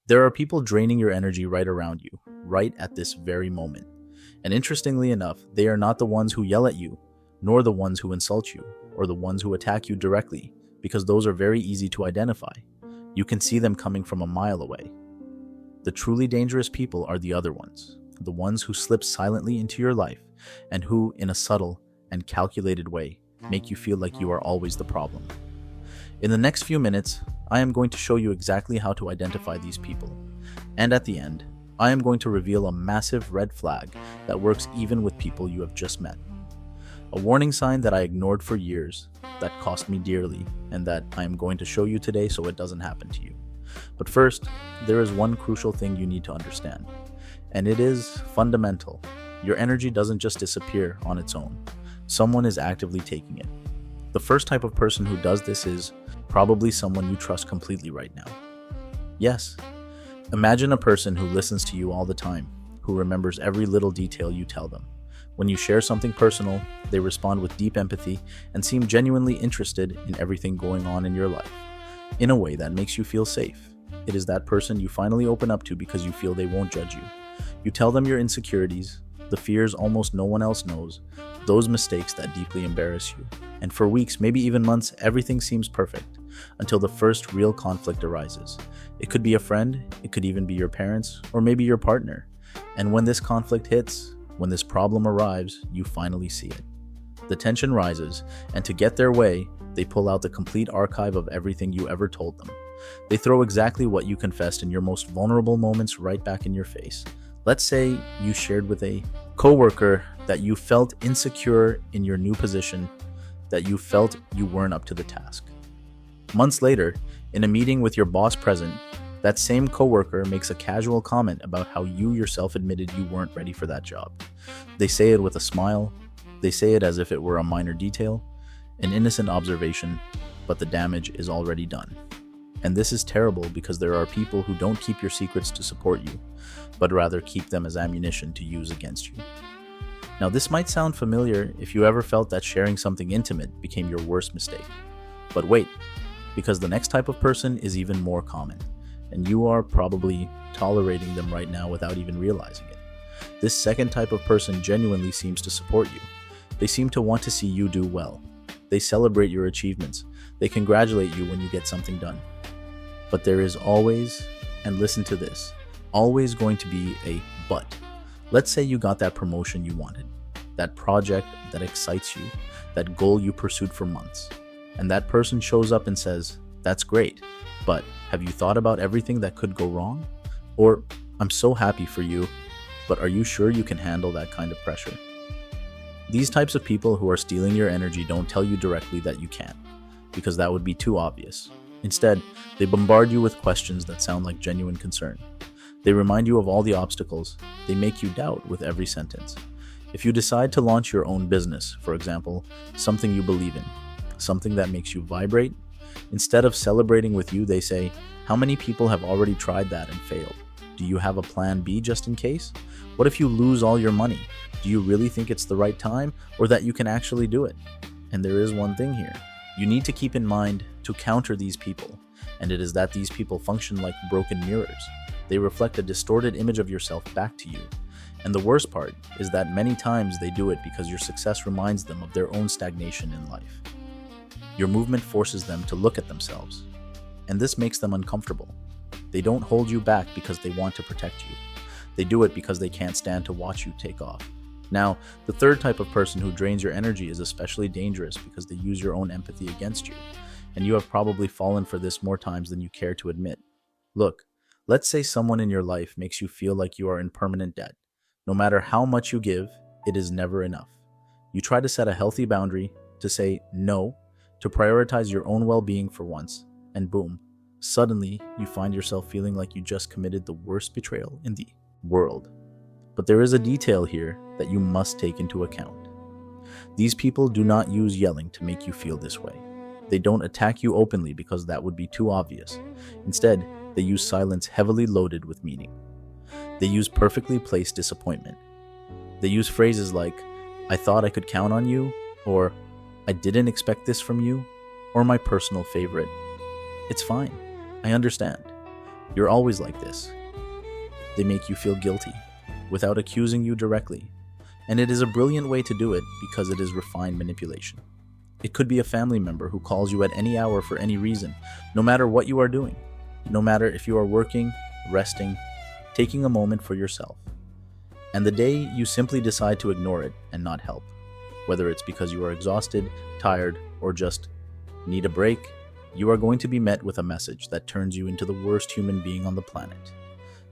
There are people draining your energy right around you, right at this very moment. And interestingly enough, they are not the ones who yell at you, nor the ones who insult you, or the ones who attack you directly, because those are very easy to identify. You can see them coming from a mile away. The truly dangerous people are the other ones, the ones who slip silently into your life and who, in a subtle and calculated way, make you feel like you are always the problem. In the next few minutes, I am going to show you exactly how to identify these people. And at the end, I am going to reveal a massive red flag that works even with people you have just met. A warning sign that I ignored for years, that cost me dearly, and that I am going to show you today so it doesn't happen to you. But first, there is one crucial thing you need to understand, and it is fundamental. Your energy doesn't just disappear on its own. Someone is actively taking it. The first type of person who does this is probably someone you trust completely right now. Yes, imagine a person who listens to you all the time, who remembers every little detail you tell them. When you share something personal, they respond with deep empathy and seem genuinely interested in everything going on in your life, in a way that makes you feel safe. It is that person you finally open up to because you feel they won't judge you. You tell them your insecurities, the fears almost no one else knows, those mistakes that deeply embarrass you. And for weeks, maybe even months, everything seems perfect, until the first real conflict arises. It could be a friend, it could even be your parents, or maybe your partner. And when this conflict hits, when this problem arrives, you finally see it. The tension rises, and to get their way, they pull out the complete archive of everything you ever told them. They throw exactly what you confessed in your most vulnerable moments right back in your face. Let's say you shared with a coworker that you felt insecure in your new position, that you felt you weren't up to the task. Months later, in a meeting with your boss present, that same coworker makes a casual comment about how you yourself admitted you weren't ready for that job. They say it with a smile. They say it as if it were a minor detail, an innocent observation, but the damage is already done. And this is terrible because there are people who don't keep your secrets to support you, but rather keep them as ammunition to use against you. Now, this might sound familiar if you ever felt that sharing something intimate became your worst mistake. But wait, because the next type of person is even more common, and you are probably tolerating them right now without even realizing it. This second type of person genuinely seems to support you. They seem to want to see you do well. They celebrate your achievements. They congratulate you when you get something done. But there is always, and listen to this, always going to be a but. Let's say you got that promotion you wanted, that project that excites you, that goal you pursued for months. And that person shows up and says, "That's great, but have you thought about everything that could go wrong?" Or, "I'm so happy for you, but are you sure you can handle that kind of pressure?" These types of people who are stealing your energy don't tell you directly that you can't, because that would be too obvious. Instead, they bombard you with questions that sound like genuine concern. They remind you of all the obstacles. They make you doubt with every sentence. If you decide to launch your own business, for example, something you believe in, something that makes you vibrate, instead of celebrating with you, they say, "How many people have already tried that and failed? Do you have a plan B just in case? What if you lose all your money? Do you really think it's the right time, or that you can actually do it?" And there is one thing here. You need to keep in mind to counter these people, and it is that these people function like broken mirrors. They reflect a distorted image of yourself back to you. And the worst part is that many times they do it because your success reminds them of their own stagnation in life. Your movement forces them to look at themselves, and this makes them uncomfortable. They don't hold you back because they want to protect you. They do it because they can't stand to watch you take off. Now, the third type of person who drains your energy is especially dangerous because they use your own empathy against you, and you have probably fallen for this more times than you care to admit. Look, let's say someone in your life makes you feel like you are in permanent debt. No matter how much you give, it is never enough. You try to set a healthy boundary, to say no, to prioritize your own well-being for once, and boom, suddenly you find yourself feeling like you just committed the worst betrayal in the world. But there is a detail here that you must take into account. These people do not use yelling to make you feel this way. They don't attack you openly because that would be too obvious. Instead, they use silence heavily loaded with meaning. They use perfectly placed disappointment. They use phrases like, "I thought I could count on you," or "I didn't expect this from you," or my personal favorite, "It's fine, I understand." You're always like this. They make you feel guilty without accusing you directly. And it is a brilliant way to do it because it is refined manipulation. It could be a family member who calls you at any hour for any reason, no matter what you are doing, no matter if you are working, resting, taking a moment for yourself. And the day you simply decide to ignore it and not help, whether it's because you are exhausted, tired, or just need a break, you are going to be met with a message that turns you into the worst human being on the planet.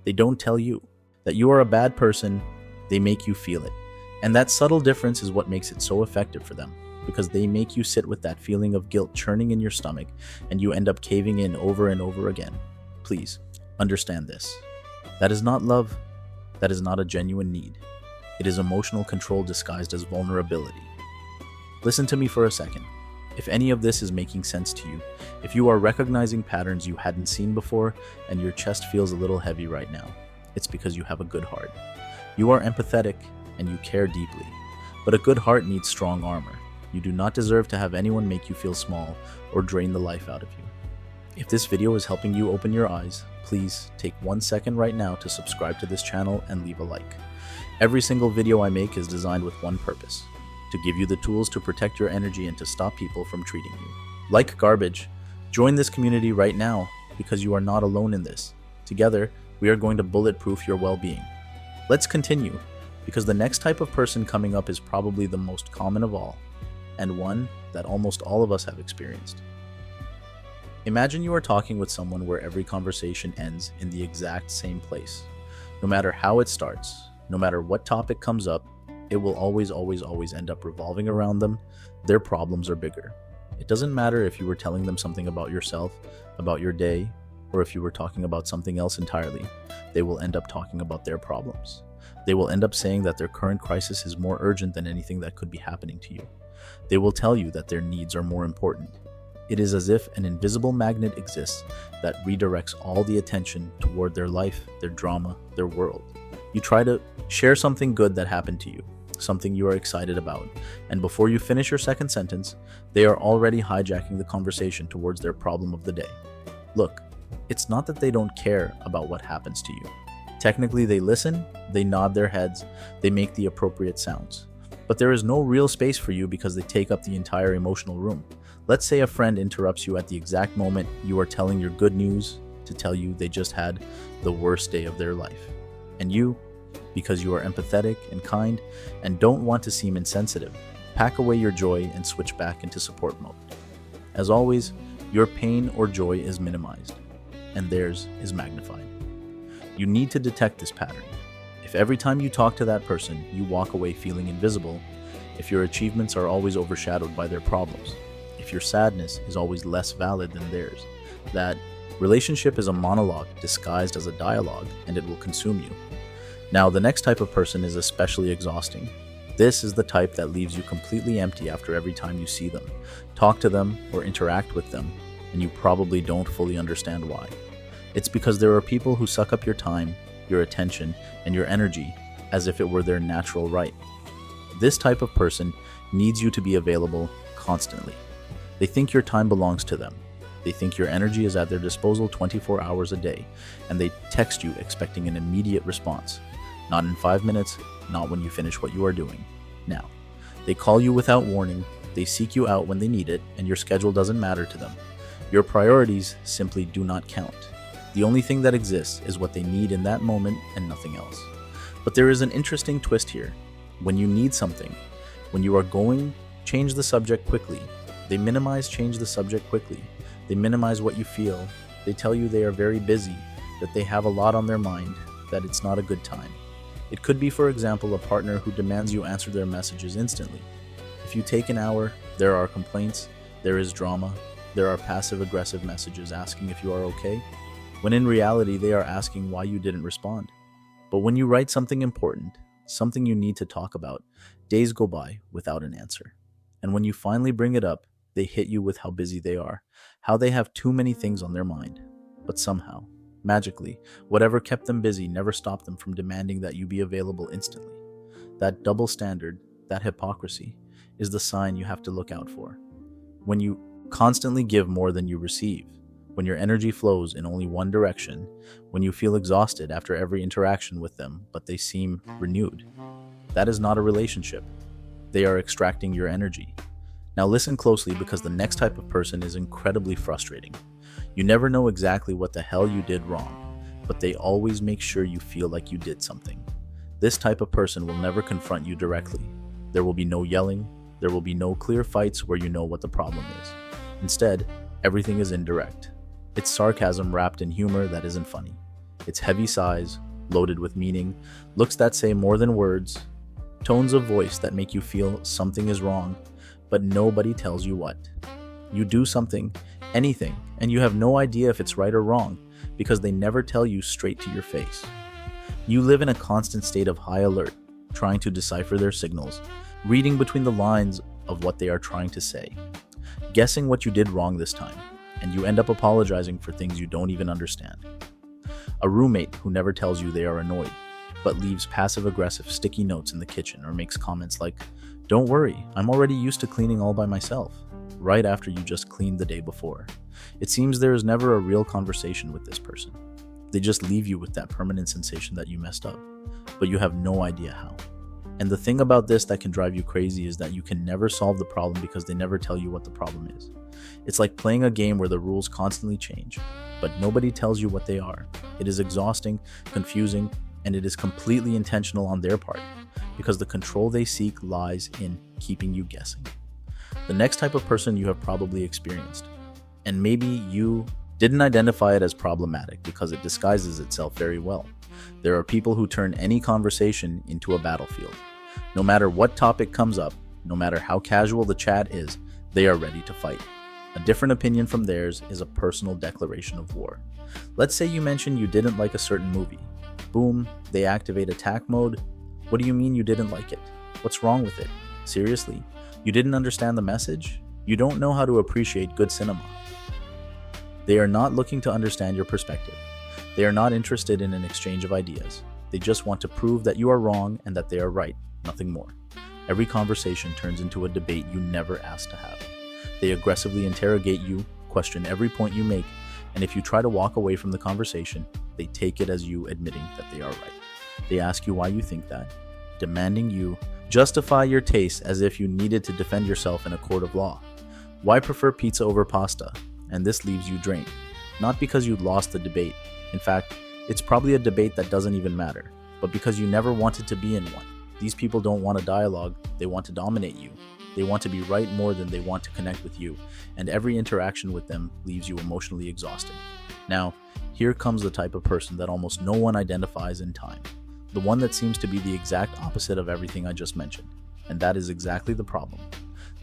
They don't tell you that you are a bad person, they make you feel it. And that subtle difference is what makes it so effective for them, because they make you sit with that feeling of guilt churning in your stomach and you end up caving in over and over again. Please, understand this. That is not love. That is not a genuine need. It is emotional control disguised as vulnerability. Listen to me for a second. If any of this is making sense to you, if you are recognizing patterns you hadn't seen before and your chest feels a little heavy right now, it's because you have a good heart. You are empathetic and you care deeply, but a good heart needs strong armor. You do not deserve to have anyone make you feel small or drain the life out of you. If this video is helping you open your eyes, please take 1 second right now to subscribe to this channel and leave a like. Every single video I make is designed with one purpose: to give you the tools to protect your energy and to stop people from treating you like garbage. Join this community right now because you are not alone in this. Together, we are going to bulletproof your well-being. Let's continue, because the next type of person coming up is probably the most common of all, and one that almost all of us have experienced. Imagine you are talking with someone where every conversation ends in the exact same place. No matter how it starts, no matter what topic comes up, it will always end up revolving around them. Their problems are bigger. It doesn't matter if you were telling them something about yourself, about your day, or if you were talking about something else entirely. They will end up talking about their problems. They will end up saying that their current crisis is more urgent than anything that could be happening to you. They will tell you that their needs are more important. It is as if an invisible magnet exists that redirects all the attention toward their life, their drama, their world. You try to share something good that happened to you, something you are excited about, and before you finish your second sentence, they are already hijacking the conversation towards their problem of the day. Look, it's not that they don't care about what happens to you. Technically, they listen, they nod their heads, they make the appropriate sounds. But there is no real space for you because they take up the entire emotional room. Let's say a friend interrupts you at the exact moment you are telling your good news to tell you they just had the worst day of their life. And you, because you are empathetic and kind and don't want to seem insensitive, pack away your joy and switch back into support mode. As always, your pain or joy is minimized, and theirs is magnified. You need to detect this pattern. If every time you talk to that person, you walk away feeling invisible, if your achievements are always overshadowed by their problems, if your sadness is always less valid than theirs, that relationship is a monologue disguised as a dialogue, and it will consume you. Now, the next type of person is especially exhausting. This is the type that leaves you completely empty after every time you see them, talk to them, or interact with them, and you probably don't fully understand why. It's because there are people who suck up your time, your attention, and your energy as if it were their natural right. This type of person needs you to be available constantly. They think your time belongs to them. They think your energy is at their disposal 24 hours a day, and they text you expecting an immediate response. Not in 5 minutes, not when you finish what you are doing. Now, they call you without warning, they seek you out when they need it, and your schedule doesn't matter to them. Your priorities simply do not count. The only thing that exists is what they need in that moment and nothing else. But there is an interesting twist here. When you need something, when you are going, change the subject quickly. They minimize change the subject quickly. They minimize what you feel. They tell you they are very busy, that they have a lot on their mind, that it's not a good time. It could be, for example, a partner who demands you answer their messages instantly. If you take an hour, there are complaints, there is drama, there are passive-aggressive messages asking if you are okay, when in reality they are asking why you didn't respond. But when you write something important, something you need to talk about, days go by without an answer. And when you finally bring it up, they hit you with how busy they are, how they have too many things on their mind. But somehow, magically, whatever kept them busy never stopped them from demanding that you be available instantly. That double standard, that hypocrisy, is the sign you have to look out for. When you constantly give more than you receive, when your energy flows in only one direction, when you feel exhausted after every interaction with them, but they seem renewed. That is not a relationship. They are extracting your energy. Now listen closely, because the next type of person is incredibly frustrating. You never know exactly what the hell you did wrong, but they always make sure you feel like you did something. This type of person will never confront you directly. There will be no yelling. There will be no clear fights where you know what the problem is. Instead, everything is indirect. It's sarcasm wrapped in humor that isn't funny. It's heavy sighs, loaded with meaning, looks that say more than words, tones of voice that make you feel something is wrong, but nobody tells you what. You do something, anything, and you have no idea if it's right or wrong, because they never tell you straight to your face. You live in a constant state of high alert, trying to decipher their signals, reading between the lines of what they are trying to say, guessing what you did wrong this time, and you end up apologizing for things you don't even understand. A roommate who never tells you they are annoyed, but leaves passive-aggressive sticky notes in the kitchen or makes comments like, "Don't worry, I'm already used to cleaning all by myself," right after you just cleaned the day before. It seems there is never a real conversation with this person. They just leave you with that permanent sensation that you messed up, but you have no idea how. And the thing about this that can drive you crazy is that you can never solve the problem because they never tell you what the problem is. It's like playing a game where the rules constantly change, but nobody tells you what they are. It is exhausting, confusing, and it is completely intentional on their part, because the control they seek lies in keeping you guessing. The next type of person you have probably experienced, and maybe you didn't identify it as problematic because it disguises itself very well. There are people who turn any conversation into a battlefield. No matter what topic comes up, no matter how casual the chat is, they are ready to fight. A different opinion from theirs is a personal declaration of war. Let's say you mention you didn't like a certain movie. Boom, they activate attack mode. What do you mean you didn't like it? What's wrong with it? Seriously? You didn't understand the message? You don't know how to appreciate good cinema. They are not looking to understand your perspective. They are not interested in an exchange of ideas. They just want to prove that you are wrong and that they are right, nothing more. Every conversation turns into a debate you never asked to have. They aggressively interrogate you, question every point you make, and if you try to walk away from the conversation, they take it as you admitting that they are right. They ask you why you think that, demanding you justify your taste as if you needed to defend yourself in a court of law. Why prefer pizza over pasta? And this leaves you drained. Not because you lost the debate. In fact, it's probably a debate that doesn't even matter, but because you never wanted to be in one. These people don't want a dialogue, they want to dominate you. They want to be right more than they want to connect with you, and every interaction with them leaves you emotionally exhausted. Now, here comes the type of person that almost no one identifies in time. The one that seems to be the exact opposite of everything I just mentioned, and that is exactly the problem.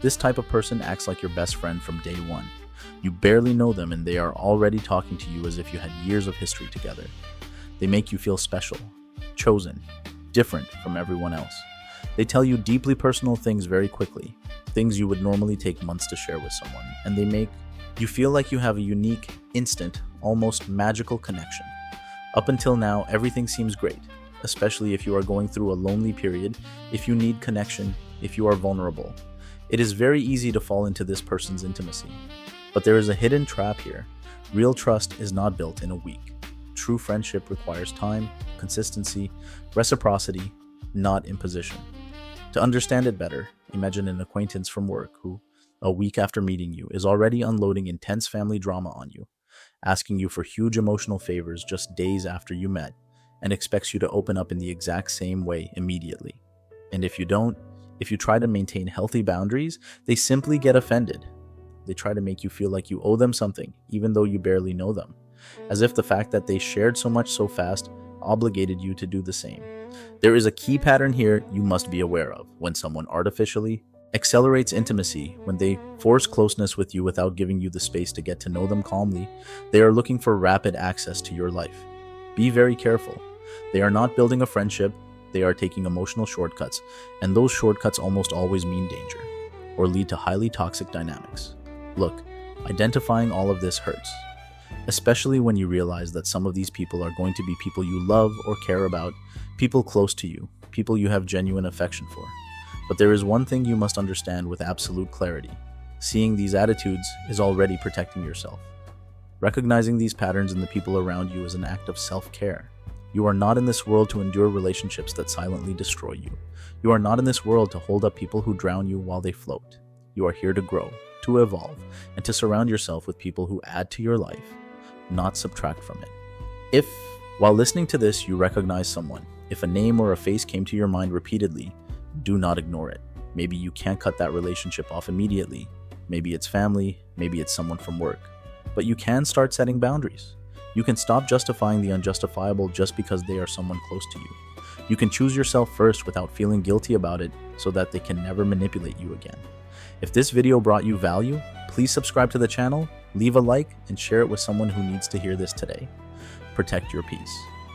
This type of person acts like your best friend from day one. You barely know them and they are already talking to you as if you had years of history together. They make you feel special, chosen, different from everyone else. They tell you deeply personal things very quickly, things you would normally take months to share with someone, and they make you feel like you have a unique, instant, almost magical connection. Up until now, everything seems great, especially if you are going through a lonely period, if you need connection, if you are vulnerable. It is very easy to fall into this person's intimacy. But there is a hidden trap here. Real trust is not built in a week. True friendship requires time, consistency, reciprocity, not imposition. To understand it better, imagine an acquaintance from work who, a week after meeting you, is already unloading intense family drama on you, asking you for huge emotional favors just days after you met, and expects you to open up in the exact same way immediately. And if you don't, if you try to maintain healthy boundaries, they simply get offended. They try to make you feel like you owe them something, even though you barely know them, as if the fact that they shared so much so fast obligated you to do the same. There is a key pattern here you must be aware of. When someone artificially accelerates intimacy, when they force closeness with you without giving you the space to get to know them calmly, they are looking for rapid access to your life. Be very careful. They are not building a friendship, they are taking emotional shortcuts, and those shortcuts almost always mean danger, or lead to highly toxic dynamics. Look, identifying all of this hurts, especially when you realize that some of these people are going to be people you love or care about, people close to you, people you have genuine affection for. But there is one thing you must understand with absolute clarity. Seeing these attitudes is already protecting yourself. Recognizing these patterns in the people around you is an act of self-care. You are not in this world to endure relationships that silently destroy you. You are not in this world to hold up people who drown you while they float. You are here to grow, to evolve, and to surround yourself with people who add to your life, not subtract from it. If, while listening to this, you recognize someone, if a name or a face came to your mind repeatedly, do not ignore it. Maybe you can't cut that relationship off immediately. Maybe it's family, maybe it's someone from work. But you can start setting boundaries. You can stop justifying the unjustifiable just because they are someone close to you. You can choose yourself first without feeling guilty about it so that they can never manipulate you again. If this video brought you value, please subscribe to the channel, leave a like, and share it with someone who needs to hear this today. Protect your peace.